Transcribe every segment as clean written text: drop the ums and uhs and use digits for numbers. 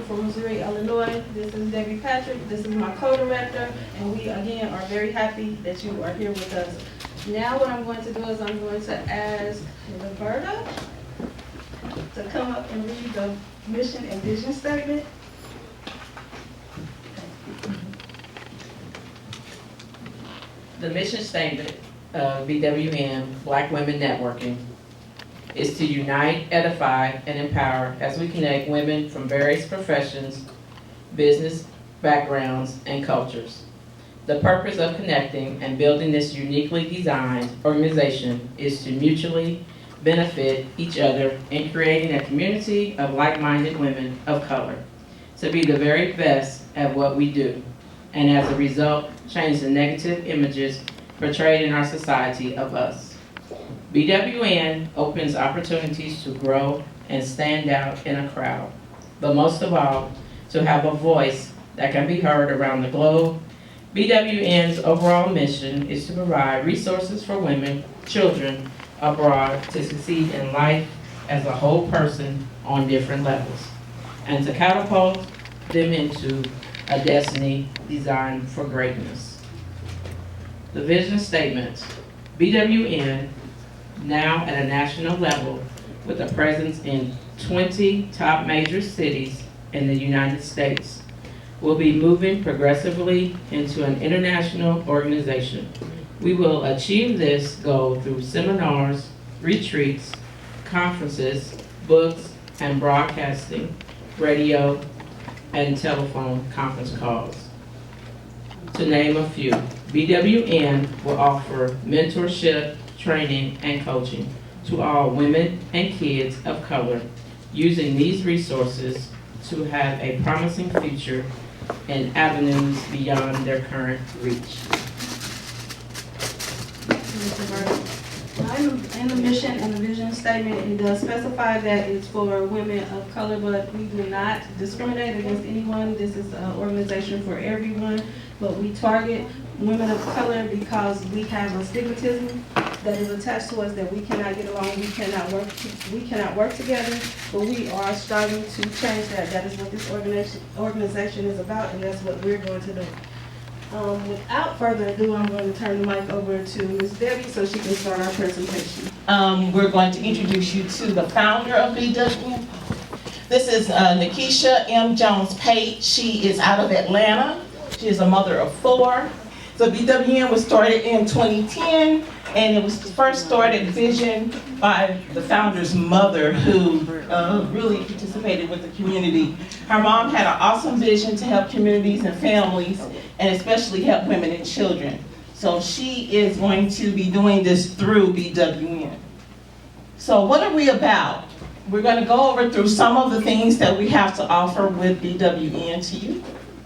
from Missouri, Illinois. This is Debbie Patrick. This is my co-director, and we again are very happy that you are here with us. Now what I'm going to do is I'm going to ask Roberta to come up and read the mission and vision statement. The mission statement of BWN Black Women Networking is to unite, edify, and empower as we connect women from various professions, business backgrounds, and cultures. The purpose of connecting and building this uniquely designed organization is to mutually benefit each other in creating a community of like-minded women of color, to be the very best at what we do, and as a result, change the negative images portrayed in our society of us. BWN opens opportunities to grow and stand out in a crowd, but most of all, to have a voice that can be heard around the globe. BWN's overall mission is to provide resources for women, children abroad to succeed in life as a whole person on different levels, and to catapult them into a destiny designed for greatness. The vision statement: BWN, now at a national level with a presence in 20 top major cities in the United States, will be moving progressively into an international organization. We will achieve this goal through seminars, retreats, conferences, books, and broadcasting, radio, and telephone conference calls. To name a few, BWN will offer mentorship, training, and coaching to all women and kids of color, using these resources to have a promising future and avenues beyond their current reach. In the mission and the vision statement, it does specify that it's for women of color, but we do not discriminate against anyone. This is an organization for everyone, but we target women of color because we have a stigmatism that is attached to us that we cannot get along, we cannot work together, but we are striving to change that. That is what this organization is about, and that's what we're going to do. Without further ado, I'm going to turn the mic over to Ms. Debbie so she can start our presentation. We're going to introduce you to the founder of BWN. This is Nikisha M. Jones-Pate. She is out of Atlanta. She is a mother of 4. So BWN was started in 2010, and it was first started vision by the founder's mother, who really participated with the community. Her mom had an awesome vision to help communities and families, and especially help women and children. So she is going to be doing this through BWN. So what are we about? We're going to go over through some of the things that we have to offer with BWN to you.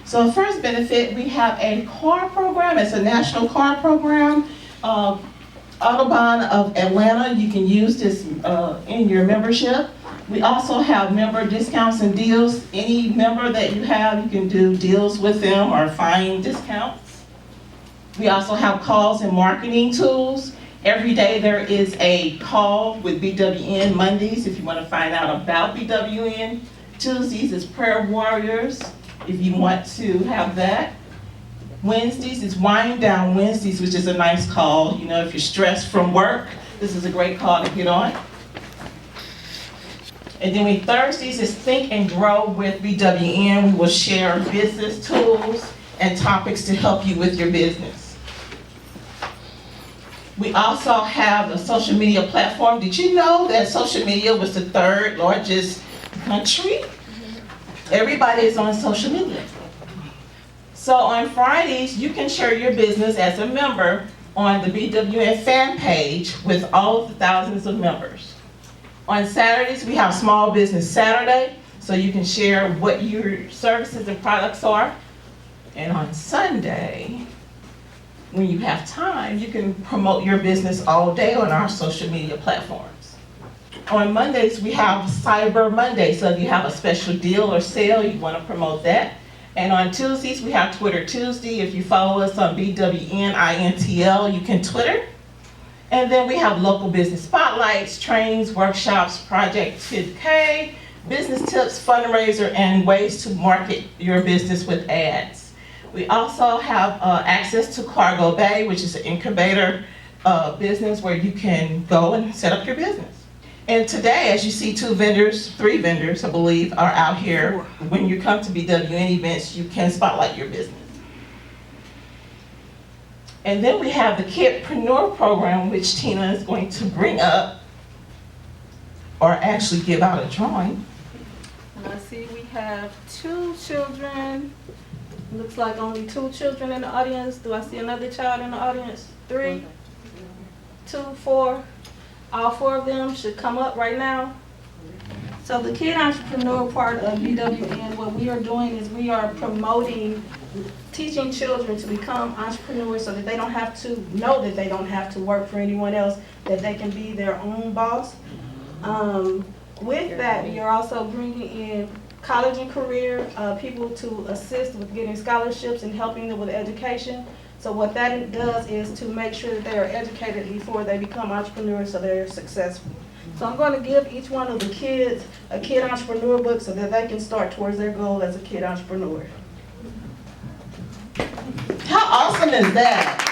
So the first benefit, we have a car program. It's a national car program. Audubon of Atlanta, you can use this in your membership. We also have member discounts and deals. Any member that you have, you can do deals with them or find discounts. We also have calls and marketing tools. Every day there is a call with BWN. Mondays, if you want to find out about BWN. Tuesdays is prayer warriors, if you want to have that. Wednesdays is wind down Wednesdays, which is a nice call. You know, if you're stressed from work, this is a great call to get on. And then Thursdays is think and grow with BWN. We will share business tools and topics to help you with your business. We also have a social media platform. Did you know that social media was the 3rd largest country? Everybody is on social media. So on Fridays, you can share your business as a member on the BWN fan page with all of the thousands of members. On Saturdays, we have Small Business Saturday, so you can share what your services and products are. And on Sunday, when you have time, you can promote your business all day on our social media platforms. On Mondays, we have Cyber Monday, so if you have a special deal or sale, you want to promote that. And on Tuesdays, we have Twitter Tuesday. If you follow us on BWN INTL, you can Twitter. And then we have local business spotlights, trainings, workshops, Project 10K, business tips, fundraiser, and ways to market your business with ads. We also have access to Cargo Bay, which is an incubator business where you can go and set up your business. And today, as you see, three vendors, I believe, are out here. When you come to BWN events, you can spotlight your business. And then we have the Kidpreneur program, which Tina is going to bring up, or actually give out a drawing. And I see we have 2 children. Looks like only 2 children in the audience. Do I see another child in the audience? 3, 2, 4. All 4 of them should come up right now. So the Kid Entrepreneur part of BWN, what we are doing is we are promoting, teaching children to become entrepreneurs so that they don't have to know that they don't have to work for anyone else, that they can be their own boss. With that, we are also bringing in college and career people to assist with getting scholarships and helping them with education. So what that does is to make sure that they are educated before they become entrepreneurs so they're successful. So I'm going to give each one of the kids a kid entrepreneur book so that they can start towards their goal as a kid entrepreneur. How awesome is that?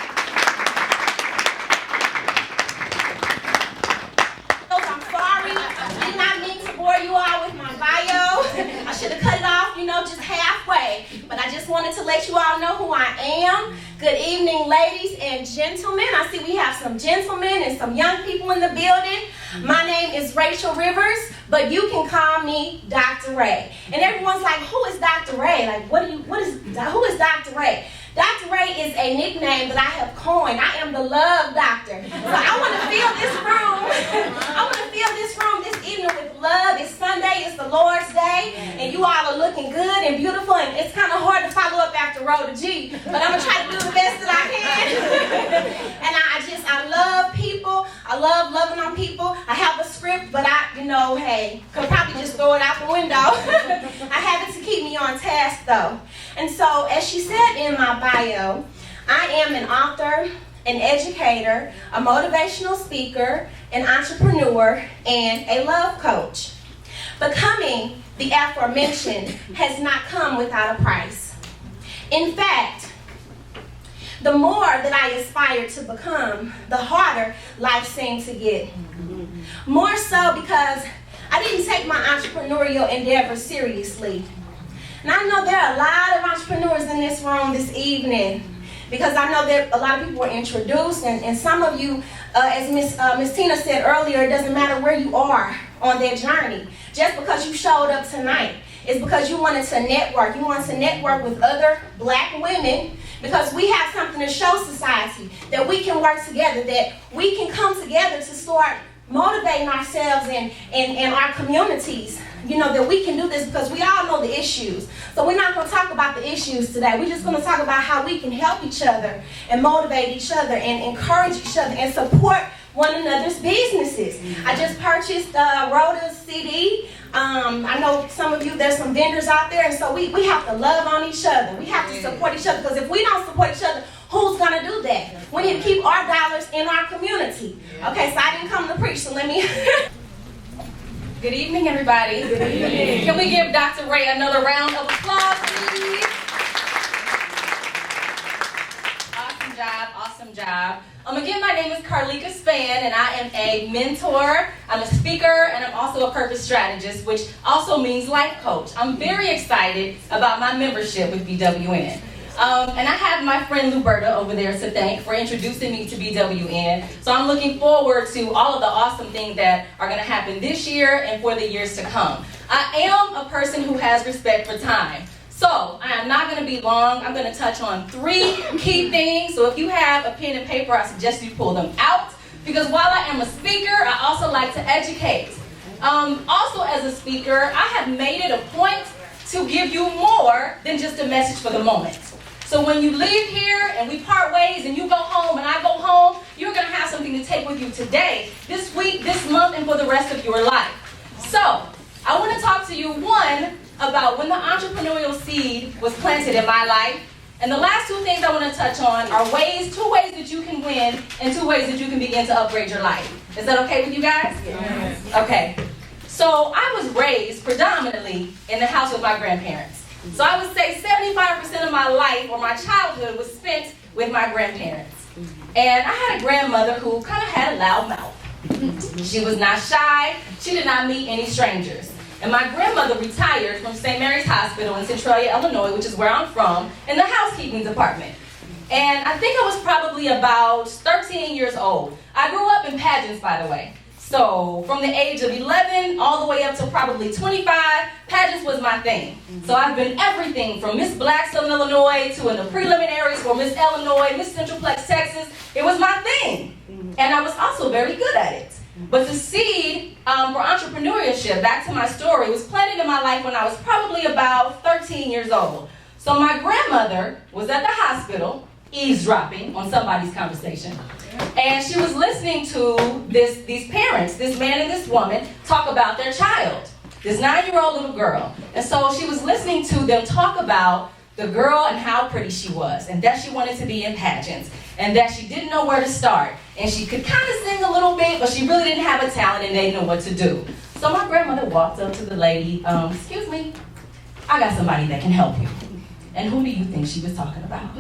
I'm sorry, I did not mean to bore you all with my bio. I should have cut it off, just halfway. But I just wanted to let you all know who I am. Good evening, ladies and gentlemen. I see we have some gentlemen and some young people in the building. My name is Rachel Rivers, but you can call me Dr. Ray. And everyone's like, who is Dr. Ray? Like, who is Dr. Ray? Dr. Ray is a nickname that I have coined. I am the love doctor. So I want to fill this room. I want to fill this room this evening with love. It's Sunday. It's the Lord's Day. And you all are looking good and beautiful. And it's kind of hard to follow up after Roll to G. But I'm going to try to do the best that I can. And I love people. I love loving on people. I have a script, but could probably just throw it out the window. I have it to keep me on task, though. And so, as she said in my bio, I am an author, an educator, a motivational speaker, an entrepreneur, and a love coach. Becoming the aforementioned has not come without a price. In fact, the more that I aspire to become, the harder life seems to get. More so because I didn't take my entrepreneurial endeavor seriously. And I know there are a lot of entrepreneurs in this room this evening because I know that a lot of people were introduced and some of you, as Miss Tina said earlier, it doesn't matter where you are on their journey. Just because you showed up tonight is because you wanted to network. You wanted to network with other black women because we have something to show society, that we can work together, that we can come together to start motivating ourselves and our communities. That we can do this because we all know the issues. So we're not going to talk about the issues today. We're just going to talk about how we can help each other and motivate each other and encourage each other and support one another's businesses. I just purchased Rhoda's CD. I know some of you, there's some vendors out there, and so we have to love on each other. We have to support each other because if we don't support each other, who's going to do that? We need to keep our dollars in our community. Okay, so I didn't come to preach, so let me... Good evening, everybody. Good evening. Can we give Dr. Ray another round of applause, please? Awesome job. Again, my name is Carlika Span, and I am a mentor, I'm a speaker, and I'm also a purpose strategist, which also means life coach. I'm very excited about my membership with BWN. And I have my friend Luberta over there to thank for introducing me to BWN. So I'm looking forward to all of the awesome things that are going to happen this year and for the years to come. I am a person who has respect for time. So I am not going to be long. I'm going to touch on 3 key things. So if you have a pen and paper, I suggest you pull them out. Because while I am a speaker, I also like to educate. Also as a speaker, I have made it a point to give you more than just a message for the moment. So when you leave here and we part ways and you go home and I go home, you're going to have something to take with you today, this week, this month, and for the rest of your life. So I want to talk to you, one, about when the entrepreneurial seed was planted in my life. And the last 2 things I want to touch on are 2 ways that you can win and 2 ways that you can begin to upgrade your life. Is that okay with you guys? Yes. Okay. So I was raised predominantly in the house with my grandparents. So I would say 75% of my life or my childhood was spent with my grandparents. And I had a grandmother who kind of had a loud mouth. She was not shy. She did not meet any strangers. And my grandmother retired from St. Mary's Hospital in Centralia, Illinois, which is where I'm from, in the housekeeping department. And I think I was probably about 13 years old. I grew up in pageants, by the way. So from the age of 11 all the way up to probably 25, pageants was my thing. So I've been everything from Miss Black Southern Illinois to in the preliminaries for Miss Illinois, Miss Centralplex Texas. It was my thing. And I was also very good at it. But the seed for entrepreneurship, back to my story, was planted in my life when I was probably about 13 years old. So my grandmother was at the hospital, eavesdropping on somebody's conversation. And she was listening to these parents, this man and this woman, talk about their child, this 9-year-old little girl. And so she was listening to them talk about the girl and how pretty she was, and that she wanted to be in pageants, and that she didn't know where to start. And she could kind of sing a little bit, but she really didn't have a talent and they didn't know what to do. So my grandmother walked up to the lady, excuse me, I got somebody that can help you. And who do you think she was talking about?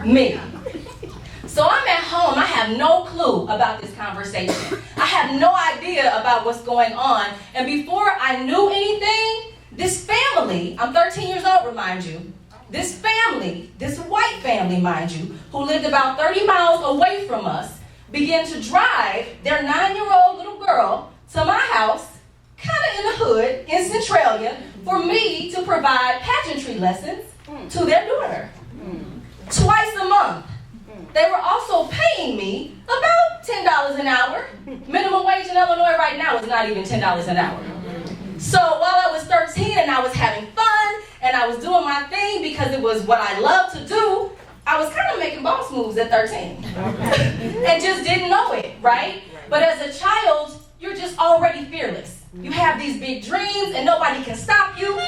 Me. So I'm at home, I have no clue about this conversation. I have no idea about what's going on. And before I knew anything, this family, I'm 13 years old, remind you, this family, this white family, mind you, who lived about 30 miles away from us, began to drive their 9-year-old little girl to my house, kind of in the hood, in Centralia, for me to provide pageantry lessons to their daughter. Twice a month. They were also paying me about $10 an hour. Minimum wage in Illinois right now is not even $10 an hour. So while I was 13 and I was having fun and I was doing my thing because it was what I loved to do, I was kind of making boss moves at 13. And just didn't know it, right? But as a child, you're just already fearless. You have these big dreams and nobody can stop you.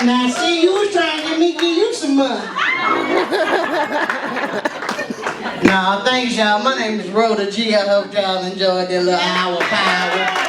Now, see, you was trying to get me to give you some money. No, thanks y'all. My name is Rhoda G. I hope y'all enjoyed that little hour power.